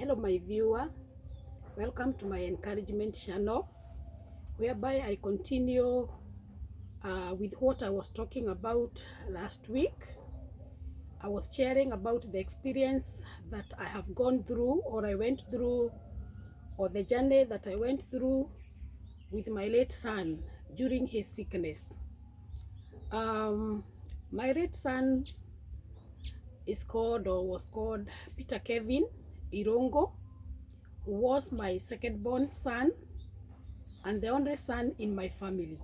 Hello my viewer, welcome to my encouragement channel, whereby I continue with what I was talking about last week. I was sharing about the experience that I have gone through, or I went through, or the journey that I went through with my late son during his sickness. My late son was called Peter Kevin Irongo, who was my second-born son and the only son in my family.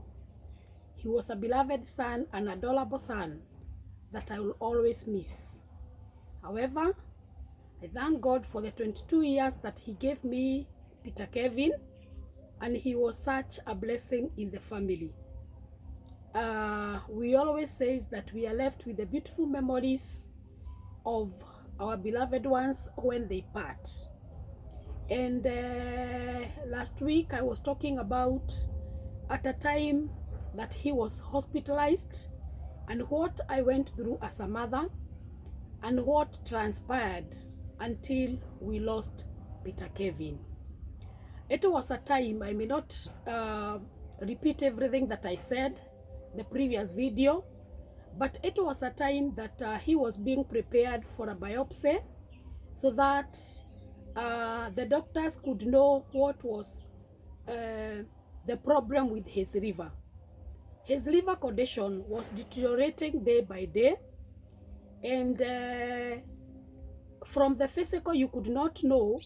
He was a beloved son, an adorable son that I will always miss. However, I thank God for the 22 years that he gave me Peter Kevin, and he was such a blessing in the family. We always say that we are left with the beautiful memories of our beloved ones when they part. And last week I was talking about at a time that he was hospitalized and what I went through as a mother and what transpired until we lost Peter Kevin. It was a time, I may not repeat everything that I said the previous video, but it was a time that he was being prepared for a biopsy so that the doctors could know what was the problem with his liver. His liver condition was deteriorating day by day, and from the physical you could not know,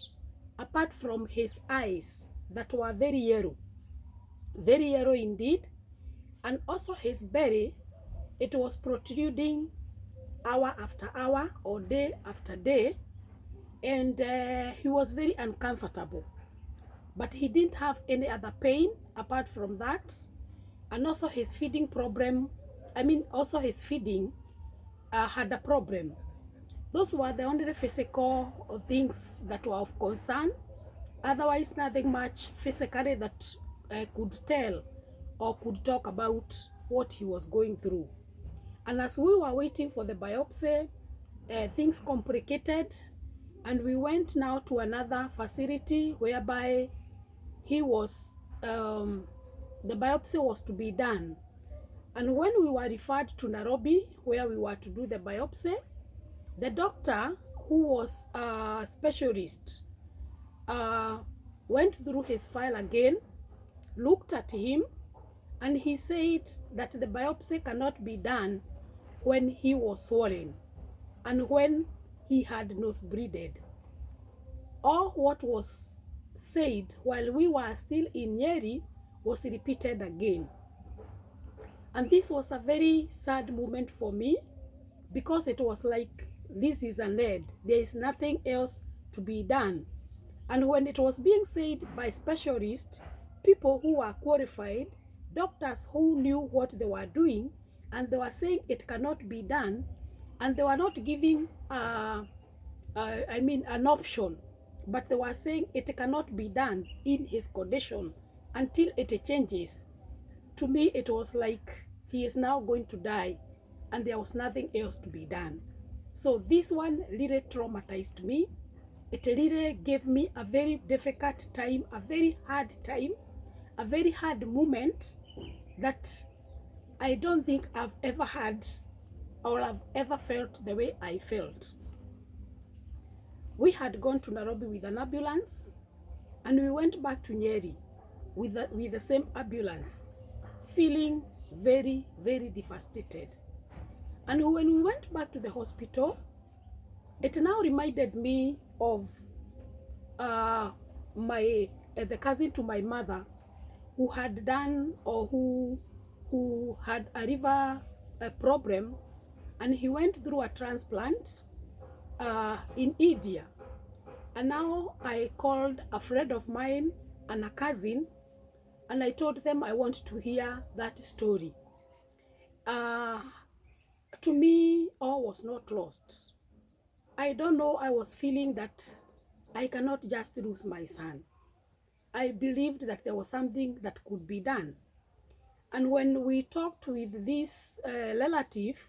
apart from his eyes that were very yellow indeed, and also his belly, it was protruding hour after hour or day after day, and he was very uncomfortable. But he didn't have any other pain apart from that. And also his feeding problem, his feeding had a problem. Those were the only physical things that were of concern. Otherwise, nothing much physically that could tell or could talk about what he was going through. And as we were waiting for the biopsy, things complicated, and we went now to another facility whereby he was, the biopsy was to be done. And when we were referred to Nairobi, where we were to do the biopsy, the doctor, who was a specialist, went through his file again, looked at him, and he said that the biopsy cannot be done when he was swollen and when he had nose bleeded. All what was said while we were still in Nyeri was repeated again. And this was a very sad moment for me, because it was like, this is an end. There is nothing else to be done. And when it was being said by specialists, people who were qualified, doctors who knew what they were doing, and they were saying it cannot be done, and they were not giving an option, but they were saying it cannot be done in his condition until it changes. To me, it was like he is now going to die and there was nothing else to be done. So this one really traumatized me. It really gave me a very difficult time, a very hard time, a very hard moment that I don't think I've ever had or I've ever felt the way I felt. We had gone to Nairobi with an ambulance, and we went back to Nyeri with the same ambulance, feeling very, very devastated. And when we went back to the hospital, it now reminded me of the cousin to my mother, who had done, or who had a liver problem, and he went through a transplant in India. And now I called a friend of mine and a cousin, and I told them I want to hear that story. To me, all was not lost. I don't know, I was feeling that I cannot just lose my son. I believed that there was something that could be done. And when we talked with this relative,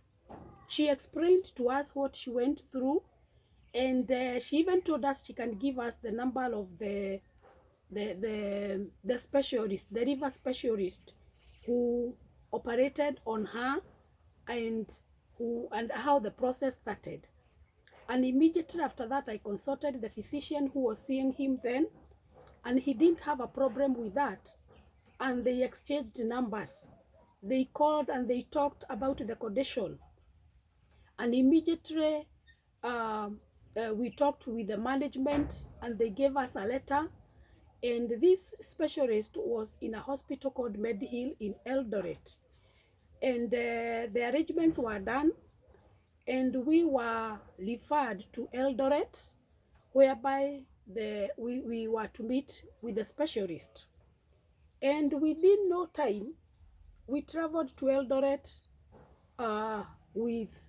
she explained to us what she went through, And she even told us she can give us the number of the specialist, the river specialist who operated on her, and how the process started. And immediately after that, I consulted the physician who was seeing him then, and he didn't have a problem with that. And they exchanged numbers. They called and they talked about the condition. And immediately we talked with the management, and they gave us a letter. And this specialist was in a hospital called Medhill in Eldoret. And the arrangements were done, and we were referred to Eldoret, whereby we were to meet with the specialist. And within no time, we traveled to Eldoret with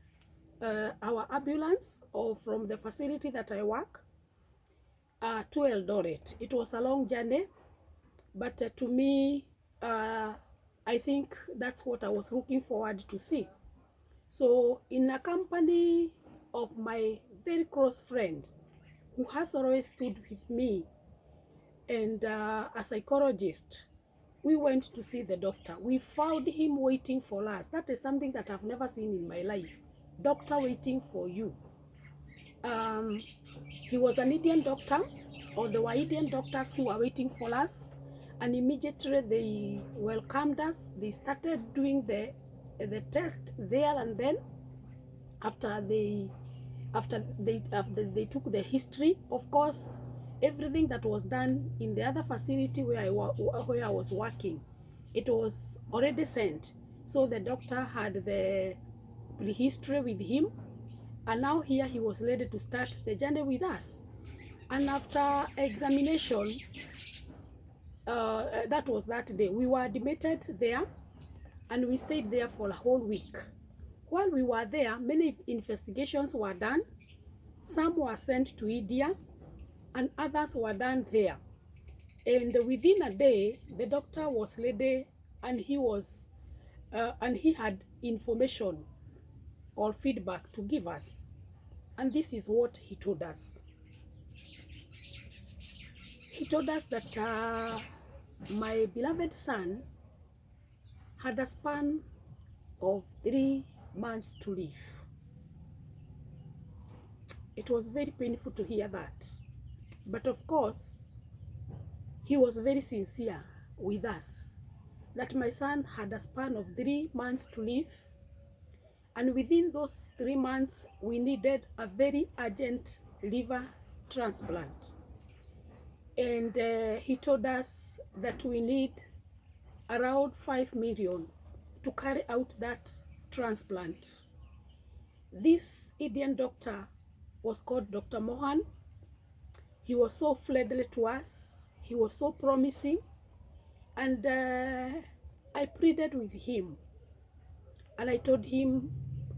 our ambulance, or from the facility that I work, to Eldoret. It was a long journey, but to me, I think that's what I was looking forward to see. So in a company of my very close friend, who has always stood with me, and a psychologist, we went to see the doctor. We found him waiting for us. That is something that I've never seen in my life. Doctor waiting for you. He was an Indian doctor, or there were Indian doctors who were waiting for us, and immediately they welcomed us. They started doing the test there and then. After they took the history, of course, everything that was done in the other facility where I was working, it was already sent. So the doctor had the prehistory with him, and now here he was ready to start the journey with us. And after examination, that was that day, we were admitted there, and we stayed there for a whole week. While we were there, many investigations were done. Some were sent to India, and others were done there. And within a day, the doctor was ready, and he had information or feedback to give us. And this is what he told us. He told us that my beloved son had a span of 3 months to live. It was very painful to hear that. But of course, he was very sincere with us, that my son had a span of 3 months to live. And within those 3 months, we needed a very urgent liver transplant. And he told us that we need around 5 million to carry out that transplant. This Indian doctor was called Dr. Mohan. He was so friendly to us. He was so promising. And I pleaded with him. And I told him,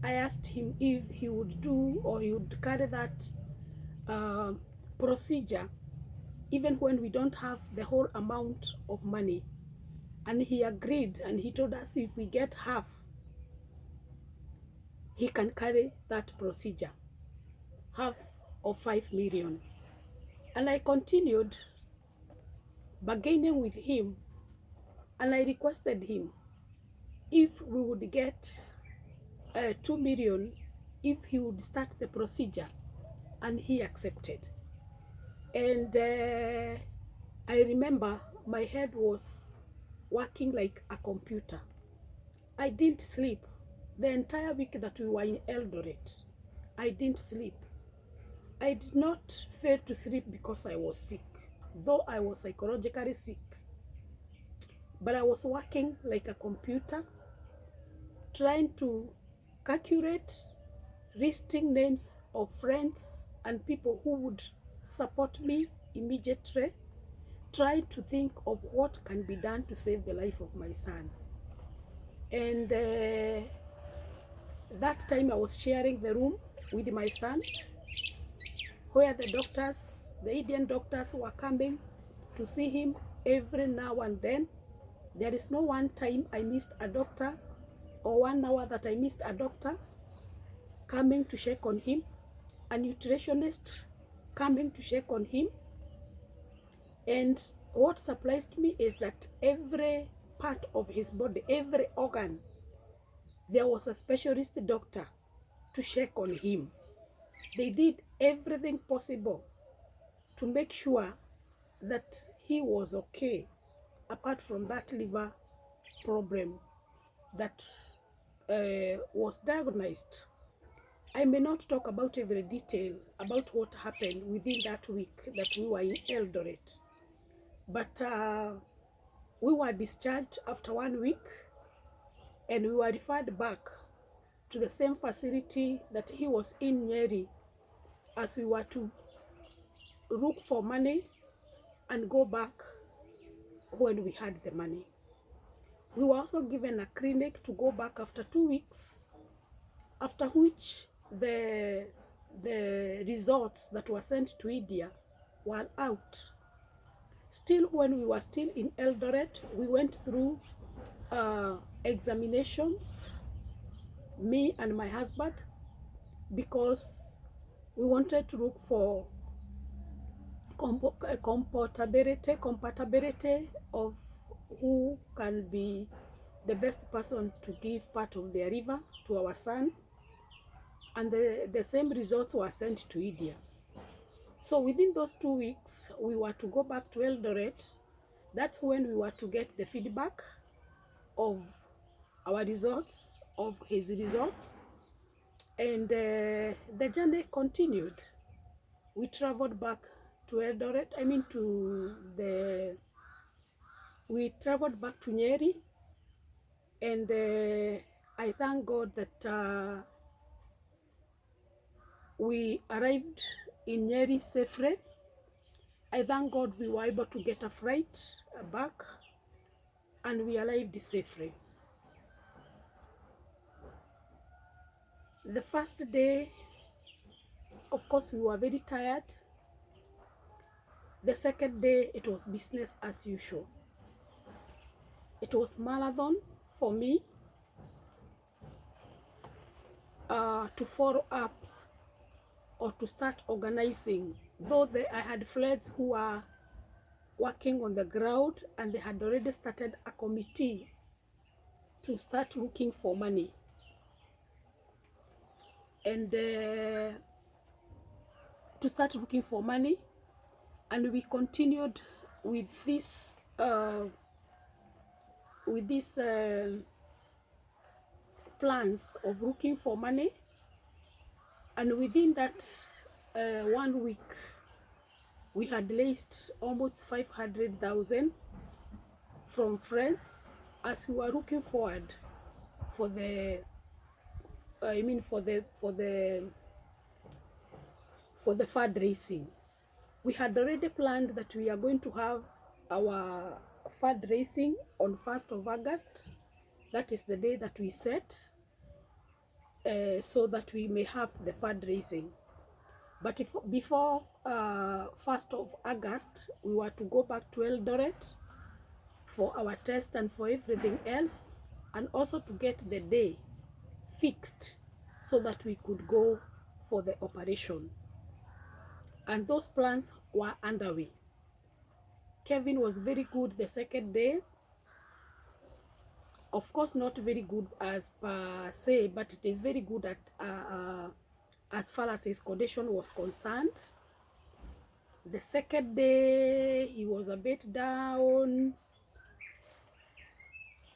I asked him if he would do, or he would carry that procedure, even when we don't have the whole amount of money. And he agreed, and he told us if we get half, he can carry that procedure, half of 5 million. And I continued bargaining with him, and I requested him if we would get 2 million, if he would start the procedure, and he accepted. And I remember my head was working like a computer. I didn't sleep the entire week that we were in Eldoret. I didn't sleep. I did not fail to sleep because I was sick, though I was psychologically sick. But I was working like a computer, trying to calculate, listing names of friends and people who would support me immediately, trying to think of what can be done to save the life of my son. And that time I was sharing the room with my son, where the Indian doctors were coming to see him every now and then. There is no one time I missed a doctor, or 1 hour that I missed a doctor coming to check on him. a nutritionist coming to check on him. And what surprised me is that every part of his body, every organ, there was a specialist doctor to check on him. They did everything possible to make sure that he was okay, apart from that liver problem that was diagnosed. I may not talk about every detail about what happened within that week that we were in Eldoret, but we were discharged after 1 week, and we were referred back to the same facility that he was in Nyeri, as we were to look for money and go back when we had the money. We were also given a clinic to go back after 2 weeks, after which the results that were sent to India were out. Still, when we were still in Eldoret, we went through examinations, me and my husband, because we wanted to look for compatibility of who can be the best person to give part of their liver to our son. And the same results were sent to India. So within those 2 weeks, we were to go back to Eldoret. That's when we were to get the feedback of our results, of his results. And the journey continued. We traveled back to Eldoret, we traveled back to Nyeri, and I thank God that we arrived in Nyeri safely. I thank God we were able to get a flight back, and we arrived safely. The first day, of course, we were very tired. The second day, it was business as usual. It was marathon for me to follow up or to start organizing. Though I had friends who were working on the ground, and they had already started a committee to start looking for money. And and we continued with this plans of looking for money. And within that 1 week, we had raised almost 500,000 from friends, as we were looking forward for the fundraising. We had already planned that we are going to have our fundraising on 1st of August. That is the day that we set, so that we may have the fundraising. But before 1st of August, we were to go back to Eldoret for our test and for everything else, and also to get the day fixed so that we could go for the operation. And those plans were underway. Kevin was very good the second day. Of course, not very good as per se, but it is very good at as far as his condition was concerned. The second day, he was a bit down.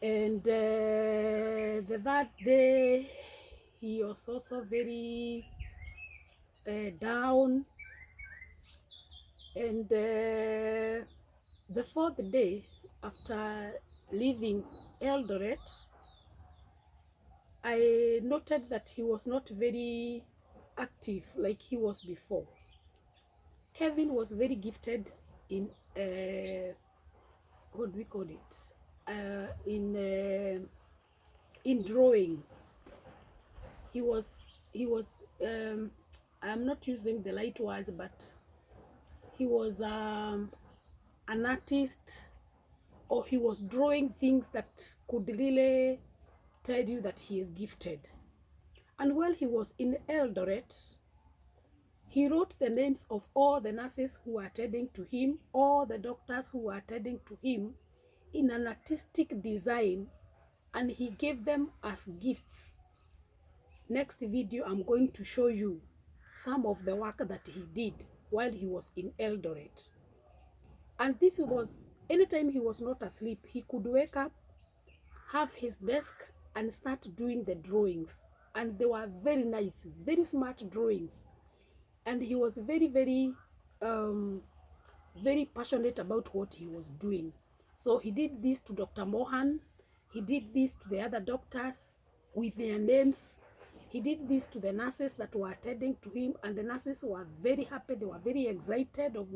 And the third day, he was also very down. And the fourth day, after leaving Eldoret, I noted that he was not very active like he was before. Kevin was very gifted in what do we call it? In drawing. He was I'm not using the right words, but he was an artist, or he was drawing things that could really tell you that he is gifted. And while he was in Eldoret, He wrote the names of all the nurses who were attending to him, all the doctors who were attending to him in an artistic design, and he gave them as gifts. Next video, I'm going to show you some of the work that he did while he was in Eldoret. And this was, anytime he was not asleep, he could wake up, have his desk, and start doing the drawings. And they were very nice, very smart drawings. And he was very, very passionate about what he was doing. So he did this to Dr. Mohan. He did this to the other doctors with their names. He did this to the nurses that were attending to him, and the nurses were very happy. They were very excited of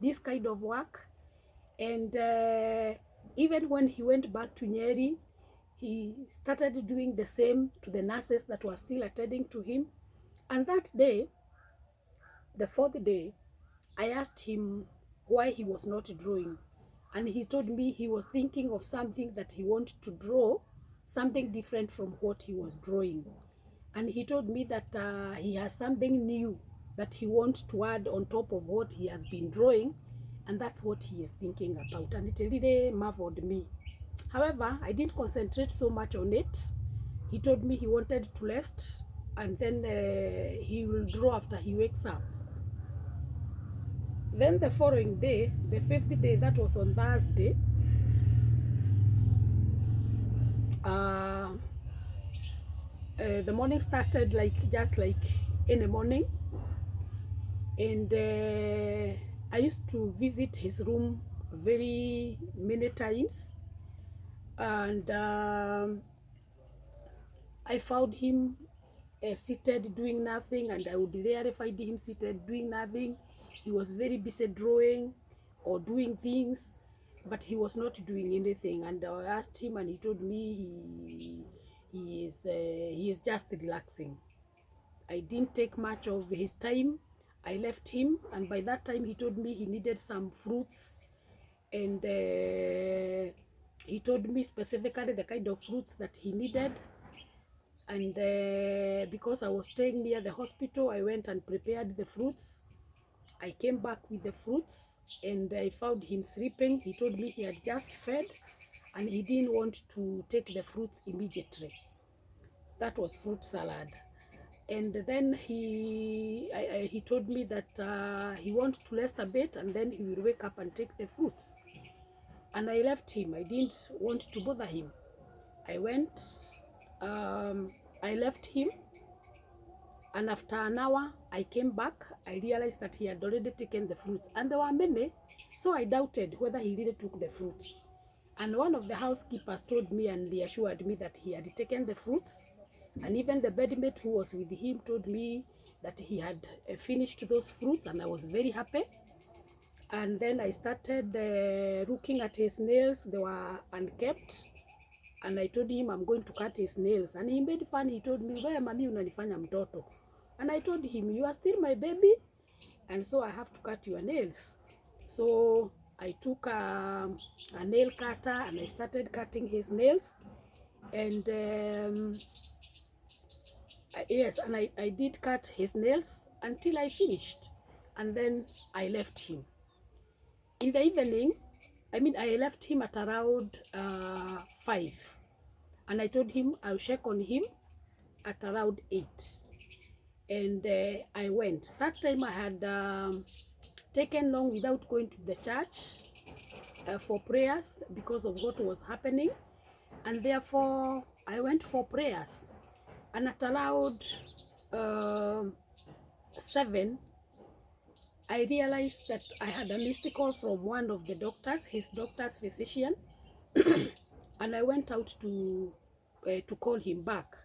this kind of work. And even when he went back to Nyeri, he started doing the same to the nurses that were still attending to him. And that day, the fourth day, I asked him why he was not drawing. And he told me he was thinking of something that he wanted to draw, something different from what he was drawing. And he told me that he has something new that he wants to add on top of what he has been drawing, and that's what he is thinking about. And it really marveled me. However, I didn't concentrate so much on it. He told me he wanted to rest, and then he will draw after he wakes up. Then the following day, the fifth day, that was on Thursday, the morning started just like in the morning, and I used to visit his room very many times, and I found him seated doing nothing, and I would rarely find him seated doing nothing. He was very busy drawing or doing things, but he was not doing anything. And I asked him, and he told me he is just relaxing. I didn't take much of his time. I left him, and by that time he told me he needed some fruits, and he told me specifically the kind of fruits that he needed. And because I was staying near the hospital, I went and prepared the fruits. I came back with the fruits, and I found him sleeping. He told me he had just fed, and he didn't want to take the fruits immediately. That was fruit salad. And then he told me that he wanted to rest a bit, and then he will wake up and take the fruits. And I left him. I didn't want to bother him. I went, I left him, and after an hour I came back. I realized that he had already taken the fruits, and there were many, so I doubted whether he really took the fruits. And one of the housekeepers told me and reassured me that he had taken the fruits, and even the bedmate who was with him told me that he had finished those fruits, and I was very happy. And then I started looking at his nails. They were unkept, and I told him I'm going to cut his nails. And he made fun. He told me, "Wewe mami unanifanya mtoto." And I told him, "You are still my baby, and so I have to cut your nails." So I took a nail cutter, and I started cutting his nails. And yes, and I did cut his nails until I finished, and then I left him. In the evening, I left him at around 5, and I told him I'll check on him at around 8. And I went. That time I had taken long without going to the church for prayers because of what was happening, and therefore I went for prayers. And at around 7, I realized that I had a missed call from one of the doctors, his doctor's physician, and I went out to call him back.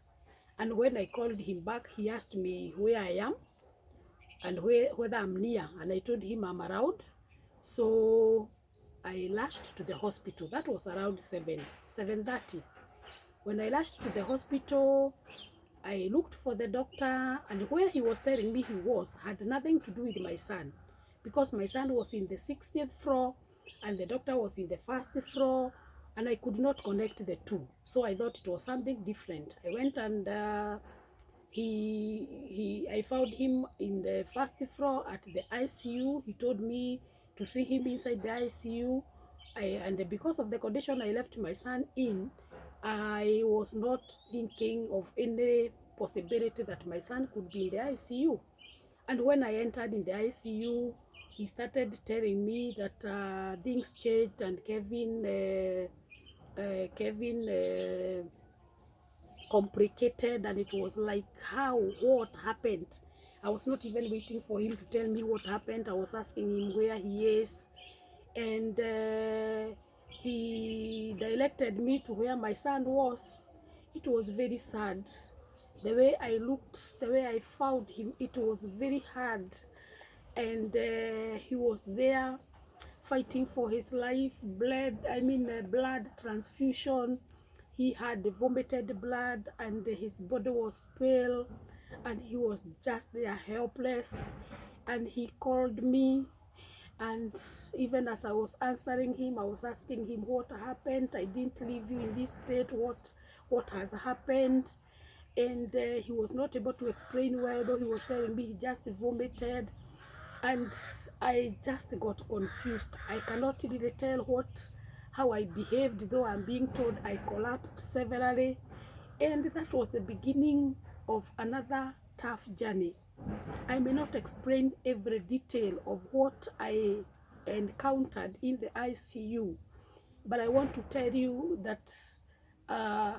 And when I called him back, he asked me where I am and whether I'm near, and I told him I'm around. So I rushed to the hospital. That was around 7:30. When I rushed to the hospital, I looked for the doctor, and where he was telling me he was had nothing to do with my son, because my son was in the 60th floor and the doctor was in the 1st floor, and I could not connect the two. So I thought it was something different. I went and I found him in the first floor at the ICU. He told me to see him inside the ICU. And because of the condition I left my son in, I was not thinking of any possibility that my son could be in the ICU. And when I entered in the ICU, he started telling me that things changed, and Kevin complicated, and it was like, what happened? I was not even waiting for him to tell me what happened. I was asking him where he is, and he directed me to where my son was. It was very sad. The way I looked, the way I found him, it was very hard. And he was there fighting for his life. Blood transfusion. He had vomited blood, and his body was pale, and he was just there helpless. And he called me, and even as I was answering him, I was asking him what happened. I didn't leave you in this state. What has happened? And he was not able to explain why, though he was telling me he just vomited. And I just got confused. I cannot really tell how I behaved, though I'm being told I collapsed severally. And that was the beginning of another tough journey. I may not explain every detail of what I encountered in the ICU, but I want to tell you that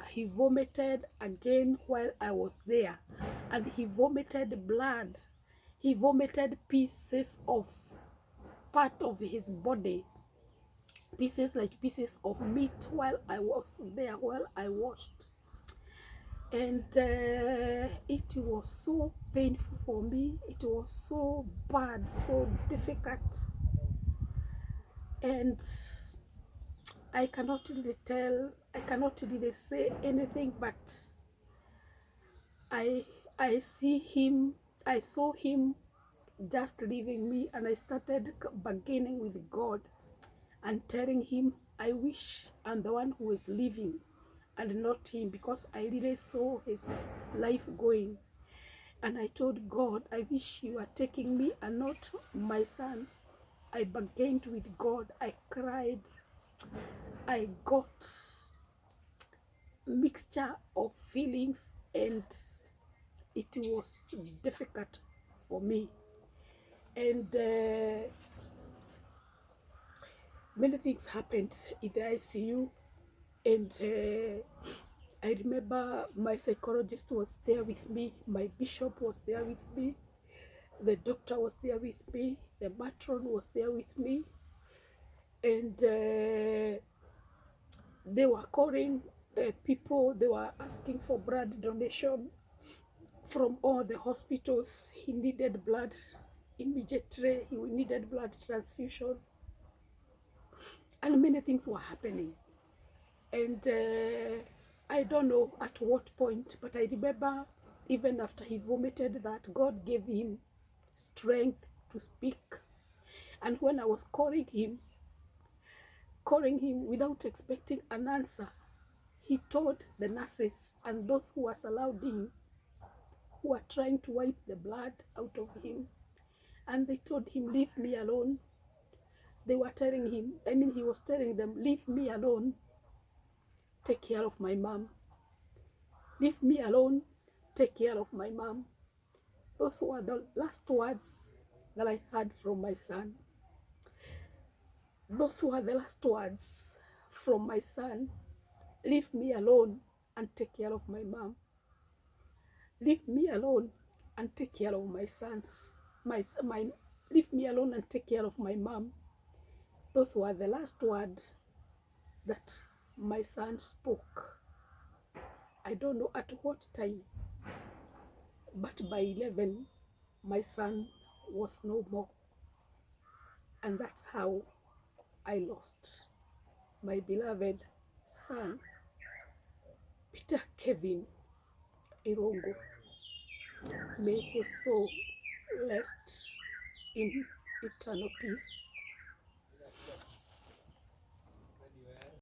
he vomited again while I was there, and he vomited blood. He vomited pieces of part of his body, pieces of meat while I was there, while I washed. And it was so painful for me. It was so bad, so difficult. And I cannot really say anything, but I saw him just leaving me, and I started bargaining with God and telling him, I wish I'm the one who is living and not him, because I really saw his life going. And I told God, I wish you are taking me and not my son. I bargained with God. I cried. I got mixture of feelings, and it was difficult for me. And many things happened in the ICU. And I remember my psychologist was there with me, my bishop was there with me, the doctor was there with me, the matron was there with me, and they were calling people. They were asking for blood donation from all the hospitals. He needed blood immediately. He needed blood transfusion, and many things were happening. And I don't know at what point, but I remember even after he vomited that God gave him strength to speak. And when I was calling him without expecting an answer, he told the nurses and those who were surrounding him, who were trying to wipe the blood out of him, and they told him, leave me alone. They were telling him, he was telling them, leave me alone. Take care of my mom. Leave me alone. Take care of my mom. Those were the last words that I heard from my son. Those were the last words from my son. Leave me alone and take care of my mom. Leave me alone and take care of my sons. Leave me alone and take care of my mom. Those were the last words that my son spoke. I don't know at what time, but by 11, my son was no more. And that's how I lost my beloved son, Peter Kevin Irongo. May his soul rest in eternal peace.